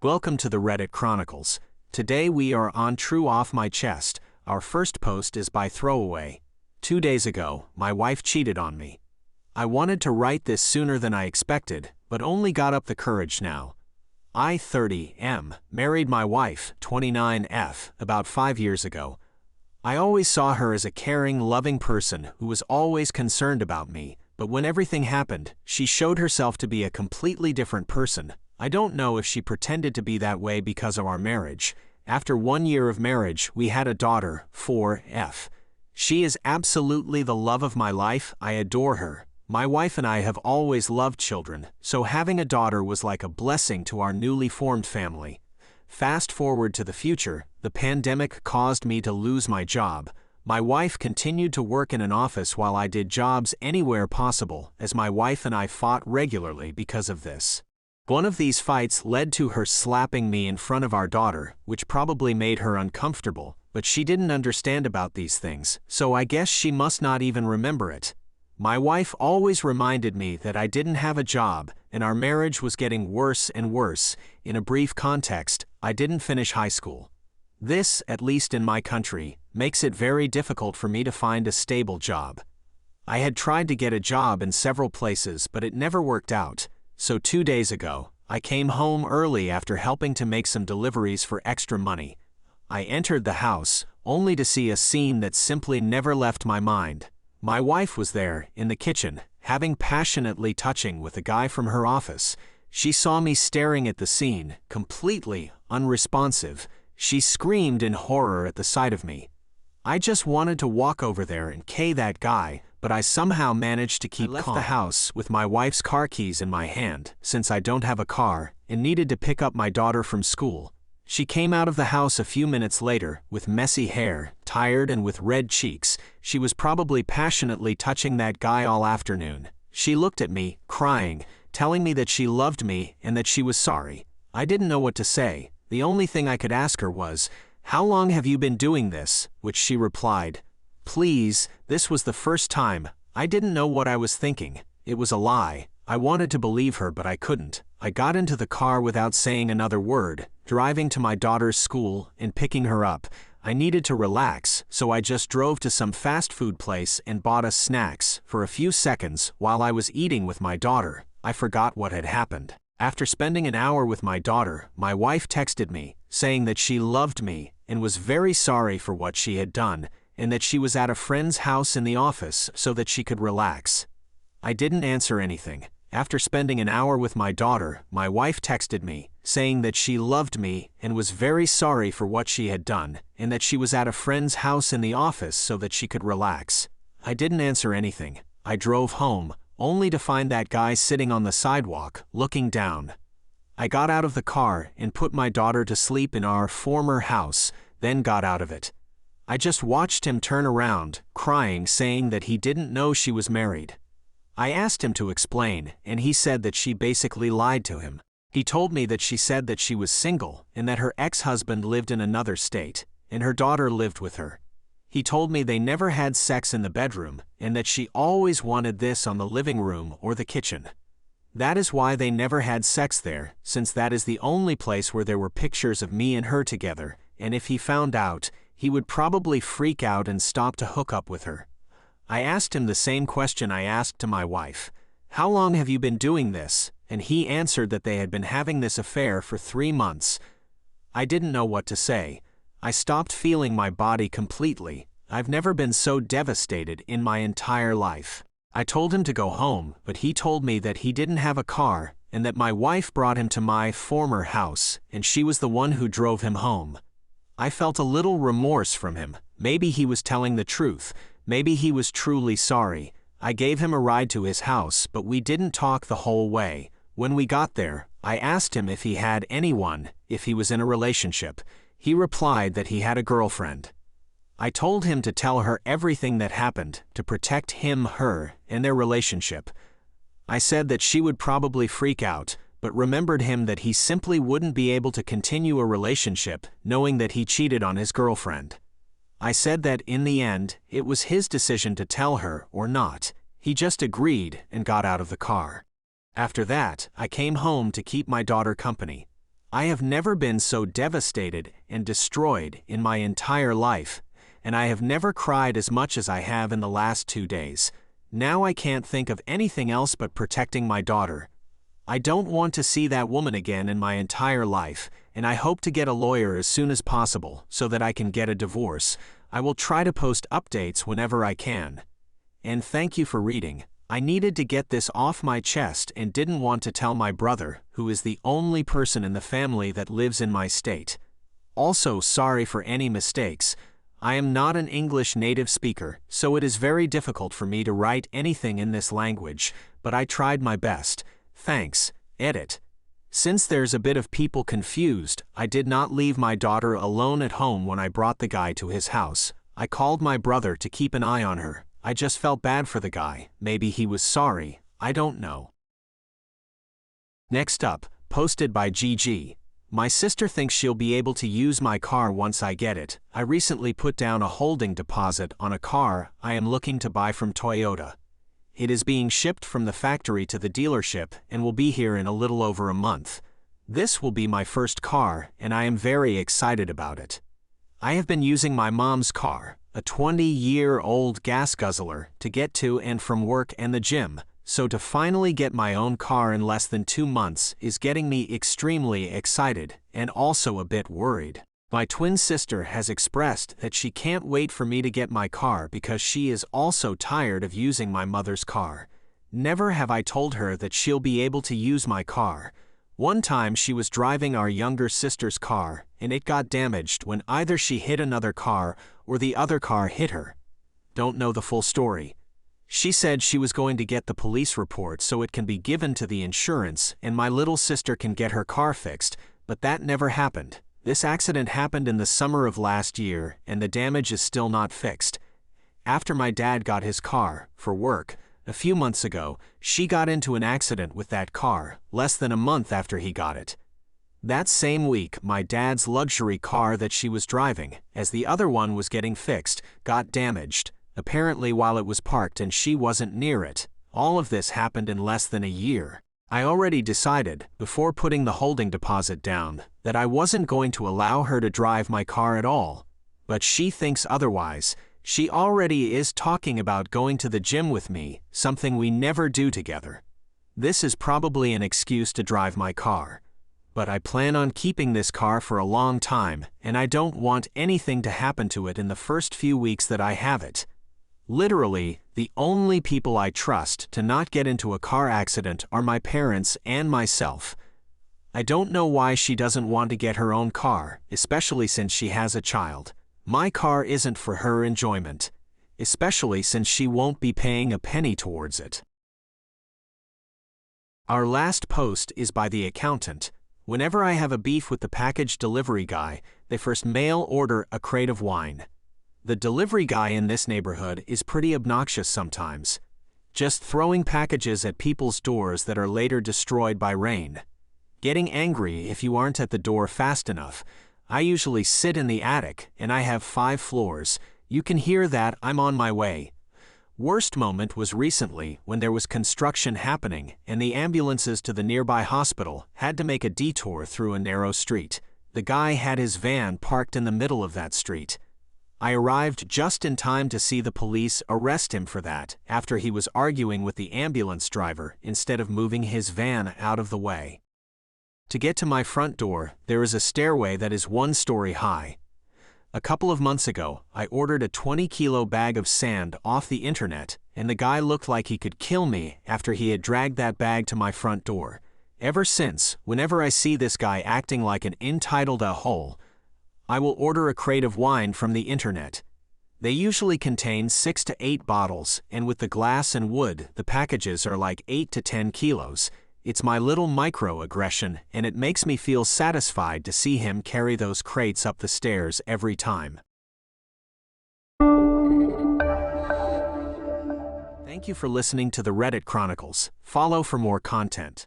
Welcome to the Reddit Chronicles. Today we are on TrueOffMyChest. Our first post is by Throwaway. 2 days ago, my wife cheated on me. I wanted to write this sooner than I expected, but only got up the courage now. I, 30, married my wife, 29F, about 5 years ago. I always saw her as a caring, loving person who was always concerned about me, but when everything happened, she showed herself to be a completely different person. I don't know if she pretended to be that way because of our marriage. After 1 year of marriage, we had a daughter, 4F. She is absolutely the love of my life. I adore her. My wife and I have always loved children, so having a daughter was like a blessing to our newly formed family. Fast forward to the future, the pandemic caused me to lose my job. My wife continued to work in an office while I did jobs anywhere possible, as my wife and I fought regularly because of this. One of these fights led to her slapping me in front of our daughter, which probably made her uncomfortable, but she didn't understand about these things, so I guess she must not even remember it. My wife always reminded me that I didn't have a job, and our marriage was getting worse and worse. In a brief context, I didn't finish high school. This, at least in my country, makes it very difficult for me to find a stable job. I had tried to get a job in several places, but it never worked out. So 2 days ago, I came home early after helping to make some deliveries for extra money. I entered the house, only to see a scene that simply never left my mind. My wife was there, in the kitchen, having passionately touching with a guy from her office. She saw me staring at the scene, completely unresponsive. She screamed in horror at the sight of me. I just wanted to walk over there and K that guy, but I somehow managed to keep calm. I left the house with my wife's car keys in my hand, since I don't have a car, and needed to pick up my daughter from school. She came out of the house a few minutes later, with messy hair, tired and with red cheeks. She was probably passionately touching that guy all afternoon. She looked at me, crying, telling me that she loved me and that she was sorry. I didn't know what to say. The only thing I could ask her was, "How long have you been doing this?" Which she replied, "Please, this was the first time." I didn't know what I was thinking. It was a lie. I wanted to believe her, but I couldn't. I got into the car without saying another word, driving to my daughter's school and picking her up. I needed to relax, so I just drove to some fast food place and bought us snacks. For a few seconds, while I was eating with my daughter, I forgot what had happened. After spending an hour with my daughter, my wife texted me, saying that she loved me and was very sorry for what she had done, and that she was at a friend's house in the office so that she could relax. I didn't answer anything. After spending an hour with my daughter, my wife texted me, saying that she loved me and was very sorry for what she had done, and that she was at a friend's house in the office so that she could relax. I didn't answer anything. I drove home, only to find that guy sitting on the sidewalk, looking down. I got out of the car and put my daughter to sleep in our former house, then got out of it. I just watched him turn around, crying, saying that he didn't know she was married. I asked him to explain, and he said that she basically lied to him. He told me that she said that she was single and that her ex-husband lived in another state, and her daughter lived with her. He told me they never had sex in the bedroom, and that she always wanted this on the living room or the kitchen. That is why they never had sex there, since that is the only place where there were pictures of me and her together, and if he found out, he would probably freak out and stop to hook up with her. I asked him the same question I asked to my wife. "How long have you been doing this?" And he answered that they had been having this affair for 3 months. I didn't know what to say. I stopped feeling my body completely. I've never been so devastated in my entire life. I told him to go home, but he told me that he didn't have a car and that my wife brought him to my former house, and she was the one who drove him home. I felt a little remorse from him. Maybe he was telling the truth. Maybe he was truly sorry. I gave him a ride to his house, but we didn't talk the whole way. When we got there, I asked him if he had anyone, if he was in a relationship. He replied that he had a girlfriend. I told him to tell her everything that happened, to protect him, her, and their relationship. I said that she would probably freak out, but remembered him that he simply wouldn't be able to continue a relationship knowing that he cheated on his girlfriend. I said that in the end, it was his decision to tell her or not. He just agreed and got out of the car. After that, I came home to keep my daughter company. I have never been so devastated and destroyed in my entire life, and I have never cried as much as I have in the last 2 days. Now I can't think of anything else but protecting my daughter. I don't want to see that woman again in my entire life, and I hope to get a lawyer as soon as possible so that I can get a divorce. I will try to post updates whenever I can. And thank you for reading. I needed to get this off my chest and didn't want to tell my brother, who is the only person in the family that lives in my state. Also, sorry for any mistakes. I am not an English native speaker, so it is very difficult for me to write anything in this language, but I tried my best. Thanks. Edit. Since there's a bit of people confused, I did not leave my daughter alone at home when I brought the guy to his house. I called my brother to keep an eye on her. I just felt bad for the guy. Maybe he was sorry. I don't know. Next up, posted by GG. My sister thinks she'll be able to use my car once I get it. I recently put down a holding deposit on a car I am looking to buy from Toyota. It is being shipped from the factory to the dealership and will be here in a little over a month. This will be my first car, and I am very excited about it. I have been using my mom's car, a 20-year-old gas guzzler, to get to and from work and the gym, so to finally get my own car in less than 2 months is getting me extremely excited and also a bit worried. My twin sister has expressed that she can't wait for me to get my car because she is also tired of using my mother's car. Never have I told her that she'll be able to use my car. One time she was driving our younger sister's car and it got damaged when either she hit another car or the other car hit her. Don't know the full story. She said she was going to get the police report so it can be given to the insurance and my little sister can get her car fixed, but that never happened. This accident happened in the summer of last year and the damage is still not fixed. After my dad got his car, for work, a few months ago, she got into an accident with that car, less than a month after he got it. That same week, my dad's luxury car that she was driving, as the other one was getting fixed, got damaged, apparently while it was parked and she wasn't near it. All of this happened in less than a year. I already decided, before putting the holding deposit down, that I wasn't going to allow her to drive my car at all. But she thinks otherwise. She already is talking about going to the gym with me, something we never do together. This is probably an excuse to drive my car. But I plan on keeping this car for a long time, and I don't want anything to happen to it in the first few weeks that I have it. Literally, the only people I trust to not get into a car accident are my parents and myself. I don't know why she doesn't want to get her own car, especially since she has a child. My car isn't for her enjoyment, especially since she won't be paying a penny towards it. Our last post is by the accountant. Whenever I have a beef with the package delivery guy, they first mail order a crate of wine. The delivery guy in this neighborhood is pretty obnoxious sometimes, just throwing packages at people's doors that are later destroyed by rain. Getting angry if you aren't at the door fast enough. I usually sit in the attic, and I have 5 floors. You can hear that I'm on my way. Worst moment was recently when there was construction happening and the ambulances to the nearby hospital had to make a detour through a narrow street. The guy had his van parked in the middle of that street. I arrived just in time to see the police arrest him for that after he was arguing with the ambulance driver instead of moving his van out of the way. To get to my front door, there is a stairway that is 1 story high. A couple of months ago, I ordered a 20-kilo bag of sand off the internet, and the guy looked like he could kill me after he had dragged that bag to my front door. Ever since, whenever I see this guy acting like an entitled a-hole, I will order a crate of wine from the internet. They usually contain 6 to 8 bottles, and with the glass and wood, the packages are like 8 to 10 kilos. It's my little microaggression, and it makes me feel satisfied to see him carry those crates up the stairs every time. Thank you for listening to the Reddit Chronicles. Follow for more content.